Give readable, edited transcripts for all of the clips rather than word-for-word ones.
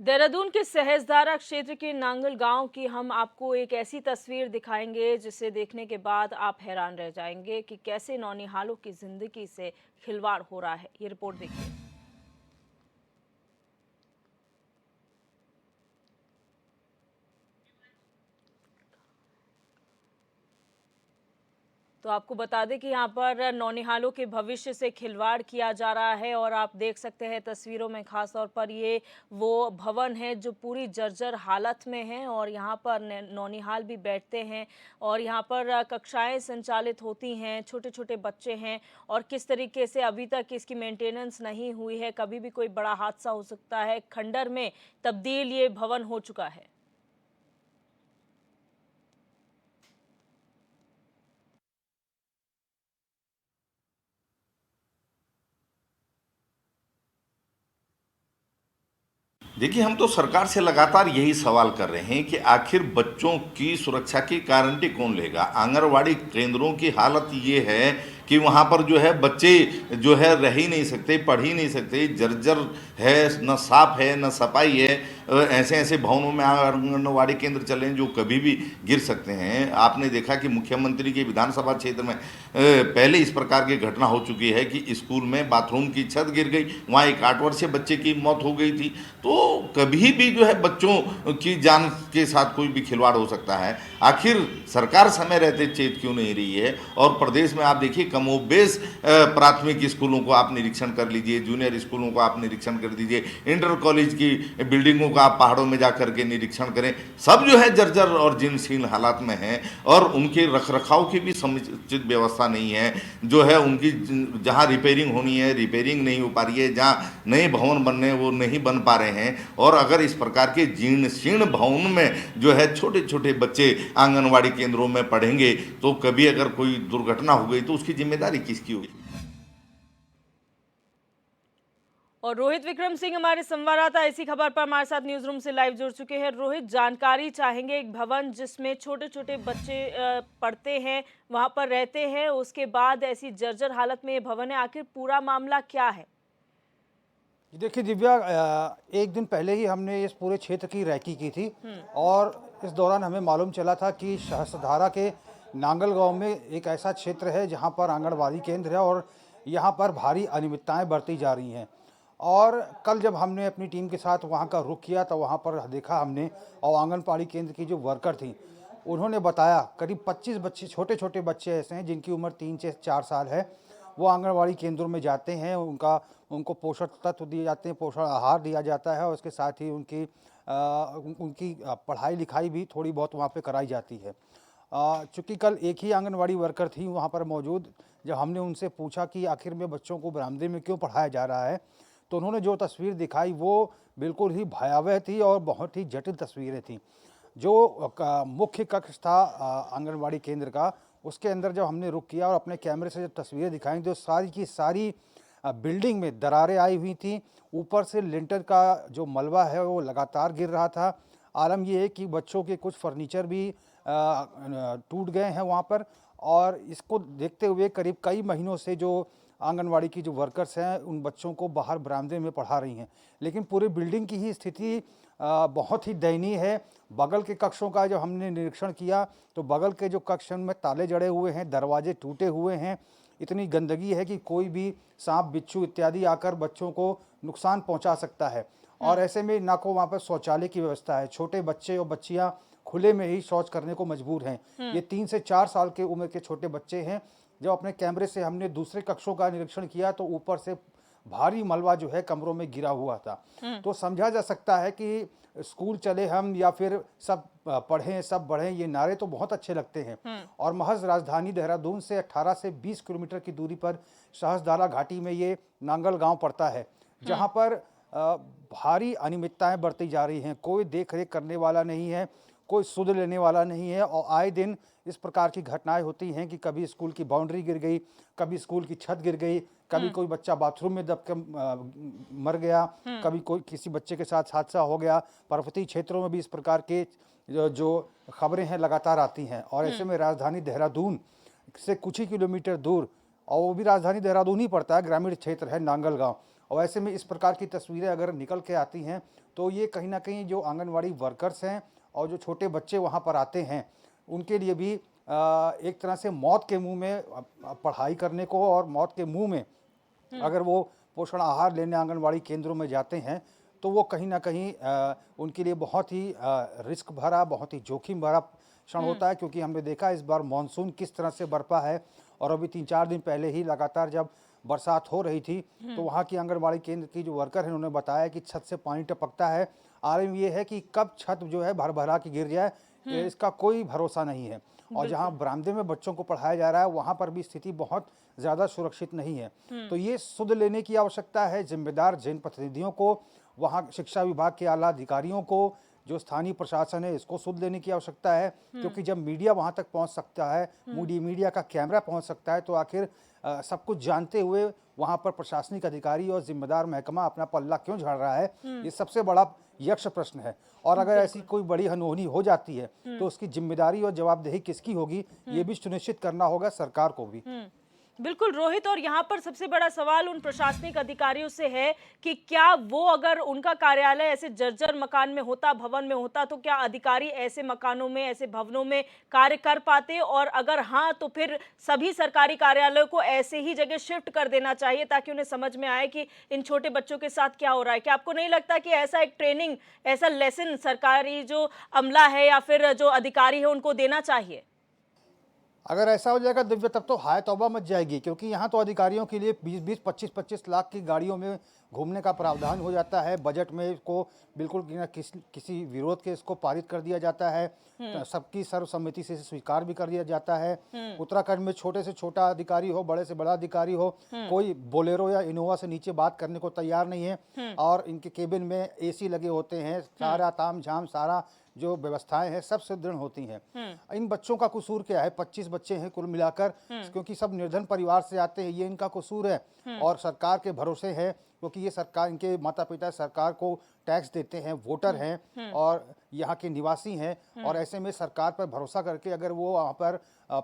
देहरादून के सहस्त्रधारा क्षेत्र के नांगल गांव की हम आपको एक ऐसी तस्वीर दिखाएंगे जिसे देखने के बाद आप हैरान रह जाएंगे कि कैसे नौनिहालों की जिंदगी से खिलवाड़ हो रहा है। ये रिपोर्ट देखिए। तो आपको बता दें कि यहाँ पर नौनिहालों के भविष्य से खिलवाड़ किया जा रहा है और आप देख सकते हैं तस्वीरों में खास तौर पर ये वो भवन है जो पूरी जर्जर हालत में है और यहाँ पर नौनिहाल भी बैठते हैं और यहाँ पर कक्षाएं संचालित होती हैं, छोटे छोटे बच्चे हैं और किस तरीके से अभी तक इसकी मेंटेनेंस नहीं हुई है, कभी भी कोई बड़ा हादसा हो सकता है। खंडर में तब्दील ये भवन हो चुका है। देखिए, हम तो सरकार से लगातार यही सवाल कर रहे हैं कि आखिर बच्चों की सुरक्षा की गारंटी कौन लेगा। आंगनवाड़ी केंद्रों की हालत ये है कि वहाँ पर जो है बच्चे जो है रह ही नहीं सकते, पढ़ ही नहीं सकते, जर्जर है, न साफ है न सफाई है। ऐसे ऐसे भवनों में आंगनवाड़ी केंद्र चले हैं जो कभी भी गिर सकते हैं। आपने देखा कि मुख्यमंत्री के विधानसभा क्षेत्र में पहले इस प्रकार की घटना हो चुकी है कि स्कूल में बाथरूम की छत गिर गई, वहाँ एक 8 वर्षीय बच्चे की मौत हो गई थी। तो कभी भी जो है बच्चों की जान के साथ कोई भी खिलवाड़ हो सकता है। आखिर सरकार समय रहते चेत क्यों नहीं रही है। और प्रदेश में आप देखिए कमोबेश प्राथमिक स्कूलों को आप निरीक्षण कर लीजिए, जूनियर स्कूलों को आप निरीक्षण कर दीजिए, इंटर कॉलेज की बिल्डिंगों का आप पहाड़ों में जा करके निरीक्षण करें, सब जो है जर्जर और जीर्णशीर्ण हालात में हैं और उनके रखरखाव की भी समुचित व्यवस्था नहीं है। जो है उनकी जहाँ रिपेयरिंग होनी है रिपेयरिंग नहीं हो पा रही है, जहाँ नए भवन बनने वो नहीं बन पा रहे हैं। और अगर इस प्रकार के जीर्ण शीर्ण भवन में जो है छोटे छोटे बच्चे आंगनवाड़ी केंद्रों में पढ़ेंगे तो कभी अगर कोई दुर्घटना हो गई तो उसकी जिम्मेदारी किसकी होगी। और रोहित विक्रम सिंह हमारे संवाददाता इसी खबर पर हमारे साथ न्यूज रूम से लाइव जुड़ चुके हैं। रोहित, जानकारी चाहेंगे, एक भवन जिसमें छोटे छोटे बच्चे पढ़ते हैं, वहां पर रहते हैं, उसके बाद ऐसी जर्जर हालत में ये भवन है, आखिर पूरा मामला क्या है? देखिए दिव्या, एक दिन पहले ही हमने इस पूरे क्षेत्र की रैकी की थी और इस दौरान हमें मालूम चला था कि सहस्त्रधारा के नांगल गांव में एक ऐसा क्षेत्र है जहां पर आंगनबाड़ी केंद्र है और यहां पर भारी अनियमितताएं बरती जा रही हैं। और कल जब हमने अपनी टीम के साथ वहां का रुख किया तो वहां पर देखा हमने, और आंगनबाड़ी केंद्र की जो वर्कर थी उन्होंने बताया करीब 25 बच्चे, छोटे छोटे बच्चे ऐसे हैं जिनकी उम्र 3 से 4 साल है। वो आंगनबाड़ी केंद्रों में जाते हैं, उनको पोषक तत्व दिए जाते हैं, पोषण आहार दिया जाता है और उसके साथ ही उनकी पढ़ाई लिखाई भी थोड़ी बहुत वहाँ पे कराई जाती है। चूँकि कल एक ही आंगनबाड़ी वर्कर थी वहाँ पर मौजूद, जब हमने उनसे पूछा कि आखिर में बच्चों को बरामदे में क्यों पढ़ाया जा रहा है, तो उन्होंने जो तस्वीर दिखाई वो बिल्कुल ही भयावह थी और बहुत ही जटिल तस्वीरें थीं। जो मुख्य कक्ष था आंगनबाड़ी केंद्र का, उसके अंदर जब हमने रुक किया और अपने कैमरे से जब तस्वीरें दिखाई तो सारी की सारी बिल्डिंग में दरारें आई हुई थी। ऊपर से लिंटर का जो मलबा है वो लगातार गिर रहा था। आलम ये है कि बच्चों के कुछ फर्नीचर भी टूट गए हैं वहाँ पर। और इसको देखते हुए करीब कई महीनों से जो आंगनवाड़ी की जो वर्कर्स हैं उन बच्चों को बाहर बरामदे में पढ़ा रही हैं, लेकिन पूरी बिल्डिंग की ही स्थिति बहुत ही दयनीय है। बगल के कक्षों का जब हमने निरीक्षण किया तो बगल के जो कक्ष हैं उनमें ताले जड़े हुए हैं, दरवाजे टूटे हुए हैं। इतनी गंदगी है कि कोई भी सांप बिच्छू इत्यादि आकर बच्चों को नुकसान पहुंचा सकता है। और ऐसे में ना को वहाँ पर शौचालय की व्यवस्था है, छोटे बच्चे और बच्चियाँ खुले में ही शौच करने को मजबूर हैं। ये 3 से 4 साल के उम्र के छोटे बच्चे हैं। जब अपने कैमरे से हमने दूसरे कक्षों का निरीक्षण किया तो ऊपर से भारी मलबा जो है कमरों में गिरा हुआ था। तो समझा जा सकता है कि स्कूल चले हम या फिर सब पढ़ें सब बढ़ें, ये नारे तो बहुत अच्छे लगते हैं। और महज राजधानी देहरादून से 18 से 20 किलोमीटर की दूरी पर सहस्त्रधारा घाटी में ये नांगल गांव पड़ता है, जहां पर भारी अनियमितताएं बरती जा रही हैं। कोई देख रेख करने वाला नहीं है, कोई सुध लेने वाला नहीं है और आए दिन इस प्रकार की घटनाएं होती हैं कि कभी स्कूल की बाउंड्री गिर गई, कभी स्कूल की छत गिर गई, कभी कोई बच्चा बाथरूम में दब के मर गया, कभी कोई किसी बच्चे के साथ हादसा हो गया। पर्वतीय क्षेत्रों में भी इस प्रकार के जो खबरें हैं लगातार आती हैं। और ऐसे में राजधानी देहरादून से कुछ ही किलोमीटर दूर, और वो भी राजधानी देहरादून ही पड़ता है, ग्रामीण क्षेत्र है नांगल गाँव, और ऐसे में इस प्रकार की तस्वीरें अगर निकल के आती हैं तो ये कहीं ना कहीं जो आंगनवाड़ी वर्कर्स हैं और जो छोटे बच्चे वहाँ पर आते हैं उनके लिए भी एक तरह से मौत के मुंह में पढ़ाई करने को, और मौत के मुंह में अगर वो पोषण आहार लेने आंगनवाड़ी केंद्रों में जाते हैं तो वो कहीं ना कहीं उनके लिए बहुत ही रिस्क भरा, बहुत ही जोखिम भरा क्षण होता है। क्योंकि हमने देखा इस बार मानसून किस तरह से बरपा है, और अभी 3-4 दिन पहले ही लगातार जब बरसात हो रही थी तो वहाँ की आंगनबाड़ी केंद्र की जो वर्कर हैं उन्होंने बताया कि छत से पानी टपकता है। आलम ये है कि कब छत जो है भर भरा के गिर जाए इसका कोई भरोसा नहीं है। और जहाँ बरामदे में बच्चों को पढ़ाया जा रहा है वहाँ पर भी स्थिति बहुत ज़्यादा सुरक्षित नहीं है। तो ये सुध लेने की आवश्यकता है जिम्मेदार जनप्रतिनिधियों को, वहाँ शिक्षा विभाग के आला अधिकारियों को, जो स्थानीय प्रशासन है इसको सुध लेने की आवश्यकता है। क्योंकि जब मीडिया वहाँ तक पहुँच सकता है, मीडिया का कैमरा पहुँच सकता है, तो आखिर सब कुछ जानते हुए वहाँ पर प्रशासनिक अधिकारी और जिम्मेदार महकमा अपना पल्ला क्यों झाड़ रहा है, ये सबसे बड़ा यक्ष प्रश्न है। और अगर ऐसी कोई बड़ी अनहोनी हो जाती है तो उसकी जिम्मेदारी और जवाबदेही किसकी होगी, ये भी सुनिश्चित करना होगा सरकार को भी। बिल्कुल रोहित, और यहाँ पर सबसे बड़ा सवाल उन प्रशासनिक अधिकारियों से है कि क्या वो, अगर उनका कार्यालय ऐसे जर्जर मकान में होता, भवन में होता, तो क्या अधिकारी ऐसे मकानों में, ऐसे भवनों में कार्य कर पाते, और अगर हाँ तो फिर सभी सरकारी कार्यालयों को ऐसे ही जगह शिफ्ट कर देना चाहिए ताकि उन्हें समझ में आए कि इन छोटे बच्चों के साथ क्या हो रहा है। क्या आपको नहीं लगता कि ऐसा एक ट्रेनिंग, ऐसा लेसन सरकारी जो अमला है या फिर जो अधिकारी है उनको देना चाहिए? अगर ऐसा हो जाएगा दिव्या तब तो हाय तौबा मच जाएगी। क्योंकि यहाँ तो अधिकारियों के लिए 20-20, 25-25 लाख की गाड़ियों में घूमने का प्रावधान हो जाता है। बजट में इसको बिल्कुल किसी विरोध के इसको पारित कर दिया जाता है, सबकी सर्वसम्मति से स्वीकार भी कर दिया जाता है। उत्तराखंड में छोटे से छोटा अधिकारी हो, बड़े से बड़ा अधिकारी हो, कोई बोलेरो या इनोवा से नीचे बात करने को तैयार नहीं है। और इनके केबिन में एसी लगे होते हैं, सारा ताम झाम, सारा जो व्यवस्थाएं हैं सब सुदृढ़ होती हैं। इन बच्चों का कसूर क्या है? 25 बच्चे हैं कुल मिलाकर, क्योंकि सब निर्धन परिवार से आते हैं, ये इनका कसूर है। और सरकार के भरोसे है, क्योंकि ये सरकार, इनके माता पिता सरकार को टैक्स देते हैं, वोटर हैं और यहाँ के निवासी हैं। और ऐसे में सरकार पर भरोसा करके अगर वो वहाँ पर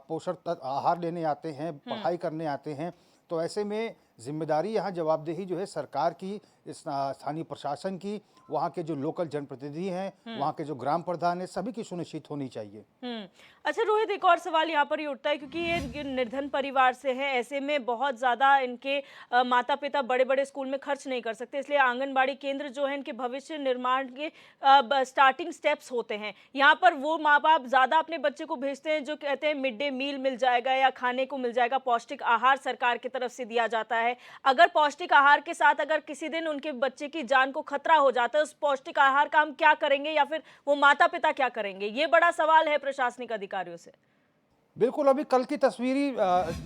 पोषण आहार लेने आते हैं, पढ़ाई करने आते हैं, तो ऐसे में जिम्मेदारी, यहाँ जवाबदेही जो है सरकार की, स्थानीय प्रशासन की, वहाँ के जो लोकल जनप्रतिनिधि हैं, वहाँ के जो ग्राम प्रधान है, सभी की सुनिश्चित होनी चाहिए। अच्छा रोहित, एक और सवाल यहाँ पर ये उठता है, क्योंकि ये निर्धन परिवार से है, ऐसे में बहुत ज़्यादा इनके माता पिता बड़े बड़े स्कूल में खर्च नहीं कर सकते, इसलिए आंगनबाड़ी केंद्र जो है इनके भविष्य निर्माण के स्टार्टिंग स्टेप्स होते हैं। यहाँ पर वो माँ बाप ज़्यादा अपने बच्चे को भेजते हैं जो कहते हैं मिड डे मील मिल जाएगा या खाने को मिल जाएगा, पौष्टिक आहार सरकार की तरफ से दिया जाता है। अगर पौष्टिक आहार के साथ अगर किसी दिन उनके बच्चे की जान को खतरा हो जाता है, उस पौष्टिक आहार का हम क्या करेंगे, या फिर वो माता पिता क्या करेंगे? ये बड़ा सवाल है प्रशासनिक अधिकारियों से। बिल्कुल, अभी कल की तस्वीरी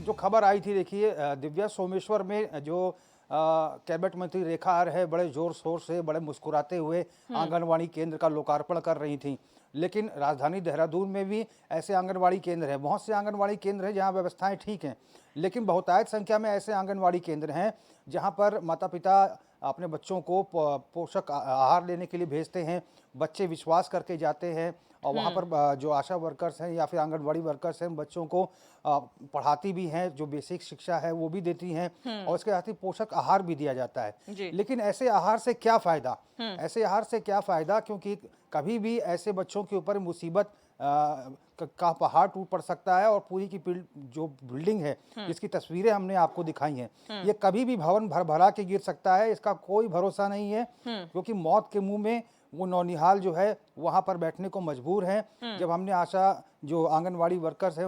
जो खबर आई थी, देखिए दिव्या, सोमेश्वर में जो कैबिनेट मंत्री रेखा आर्य है, बड़े जोर शोर से, बड़े मुस्कुराते हुए आंगनवाड़ी केंद्र का लोकार्पण कर रही थी। लेकिन राजधानी देहरादून में भी ऐसे आंगनवाड़ी केंद्र हैं, बहुत से आंगनवाड़ी केंद्र हैं जहां व्यवस्थाएं ठीक हैं, लेकिन बहुतायत संख्या में ऐसे आंगनवाड़ी केंद्र हैं जहां पर माता पिता अपने बच्चों को पोषक आहार लेने के लिए भेजते हैं, बच्चे विश्वास करके जाते हैं, और वहाँ पर जो आशा वर्कर्स हैं या फिर आंगनवाड़ी वर्कर्स हैं बच्चों को पढ़ाती भी हैं, जो बेसिक शिक्षा है वो भी देती हैं, और उसके साथ ही पोषक आहार भी दिया जाता है। लेकिन ऐसे आहार से क्या फ़ायदा? ऐसे आहार से क्या फ़ायदा? क्योंकि कभी भी ऐसे बच्चों के ऊपर मुसीबत का पहाड़ टूट पड़ सकता है, और पूरी की जो बिल्डिंग है जिसकी तस्वीरें हमने आपको दिखाई हैं, ये कभी भी भवन भर भरा के गिर सकता है, इसका कोई भरोसा नहीं है। क्योंकि मौत के मुंह में वो नौनिहाल जो है वहाँ पर बैठने को मजबूर हैं। जब हमने आशा जो आंगनवाड़ी वर्कर्स हैं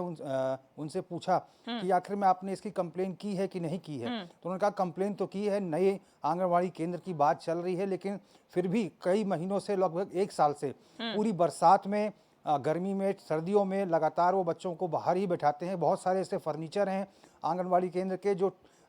उनसे पूछा कि आखिर में आपने इसकी कंप्लेन की है कि नहीं की है, तो उन्होंने कहा कंप्लेन तो की है, नए आंगनवाड़ी केंद्र की बात चल रही है, लेकिन फिर भी कई महीनों से, लगभग 1 साल से, पूरी बरसात में, गर्मी में, सर्दियों में लगातार वो बच्चों को बाहर ही बैठाते हैं। बहुत सारे ऐसे फर्नीचर हैं आंगनवाड़ी केंद्र के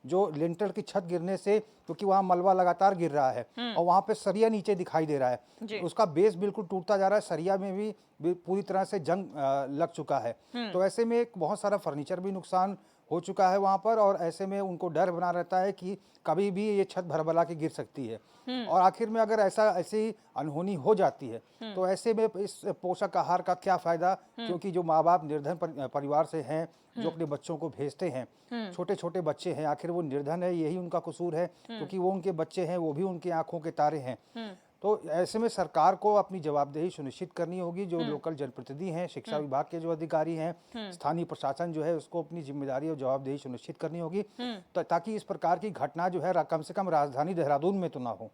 जो लिंटर की छत गिरने से, क्योंकि वहाँ मलबा लगातार गिर रहा है और वहाँ पे सरिया नीचे दिखाई दे रहा है, उसका बेस बिल्कुल टूटता जा रहा है, सरिया में भी पूरी तरह से जंग लग चुका है। तो ऐसे में बहुत सारा फर्नीचर भी नुकसान हो चुका है वहाँ पर, और ऐसे में उनको डर बना रहता है कि कभी भी ये छत भरभरा के गिर सकती है। और आखिर में अगर ऐसी अनहोनी हो जाती है तो ऐसे में इस पोषक आहार का क्या फ़ायदा, क्योंकि जो माँ बाप निर्धन परिवार से हैं, जो अपने बच्चों को भेजते हैं, छोटे छोटे बच्चे हैं, आखिर वो निर्धन है, यही उनका कसूर है, क्योंकि वो उनके बच्चे हैं, वो भी उनकी आंखों के तारे हैं। तो ऐसे में सरकार को अपनी जवाबदेही सुनिश्चित करनी होगी। जो लोकल जनप्रतिनिधि हैं, शिक्षा विभाग के जो अधिकारी हैं, स्थानीय प्रशासन जो है, उसको अपनी जिम्मेदारी और जवाबदेही सुनिश्चित करनी होगी, ताकि इस प्रकार की घटना जो है कम से कम राजधानी देहरादून में तो ना हो।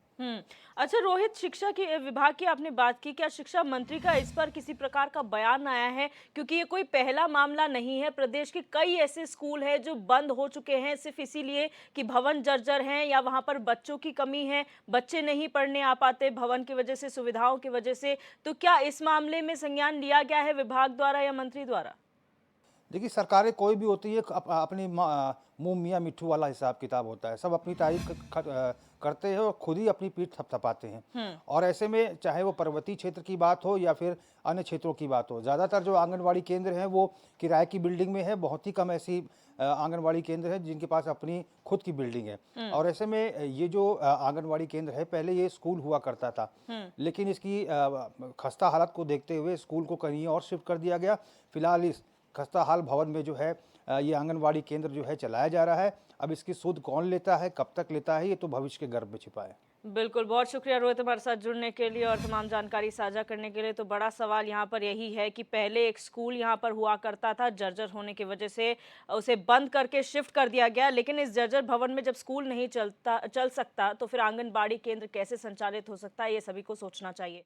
अच्छा रोहित, शिक्षा के विभाग की आपने बात की, क्या शिक्षा मंत्री का इस पर किसी प्रकार का बयान आया है? क्योंकि ये कोई पहला मामला नहीं है, प्रदेश के कई ऐसे स्कूल हैं जो बंद हो चुके हैं सिर्फ इसीलिए कि भवन जर्जर हैं या वहां पर बच्चों की कमी है, बच्चे नहीं पढ़ने आ पाते भवन की वजह से, सुविधाओं की वजह से। तो क्या इस मामले में संज्ञान लिया गया है विभाग द्वारा या मंत्री द्वारा? देखिए, सरकारें कोई भी होती है, अपनी मुंह मियाँ मिट्ठू वाला हिसाब किताब होता है। सब अपनी तारीफ करते हैं और खुद ही अपनी पीठ थपथपाते हैं। और ऐसे में चाहे वो पर्वतीय क्षेत्र की बात हो या फिर अन्य क्षेत्रों की बात हो, ज़्यादातर जो आंगनवाड़ी केंद्र हैं वो किराए की बिल्डिंग में है। बहुत ही कम ऐसी आंगनवाड़ी केंद्र है जिनके पास अपनी खुद की बिल्डिंग है। और ऐसे में ये जो आंगनवाड़ी केंद्र है, पहले ये स्कूल हुआ करता था, लेकिन इसकी खस्ता हालत को देखते हुए स्कूल को कहीं और शिफ्ट कर दिया गया। फिलहाल इस खस्ता हाल भवन में जो है ये आंगनवाड़ी केंद्र जो है चलाया जा रहा है। अब इसकी सूद कौन लेता है, कब तक लेता है, ये तो भविष्य के गर्भ में छिपा है। बिल्कुल, बहुत शुक्रिया रोहित हमारे साथ जुड़ने के लिए और तमाम जानकारी साझा करने के लिए। तो बड़ा सवाल यहाँ पर यही है कि पहले एक स्कूल यहाँ पर हुआ करता था, जर्जर होने की वजह से उसे बंद करके शिफ्ट कर दिया गया, लेकिन इस जर्जर भवन में जब स्कूल नहीं चल सकता तो फिर आंगनबाड़ी केंद्र कैसे संचालित हो सकता है, ये सभी को सोचना चाहिए।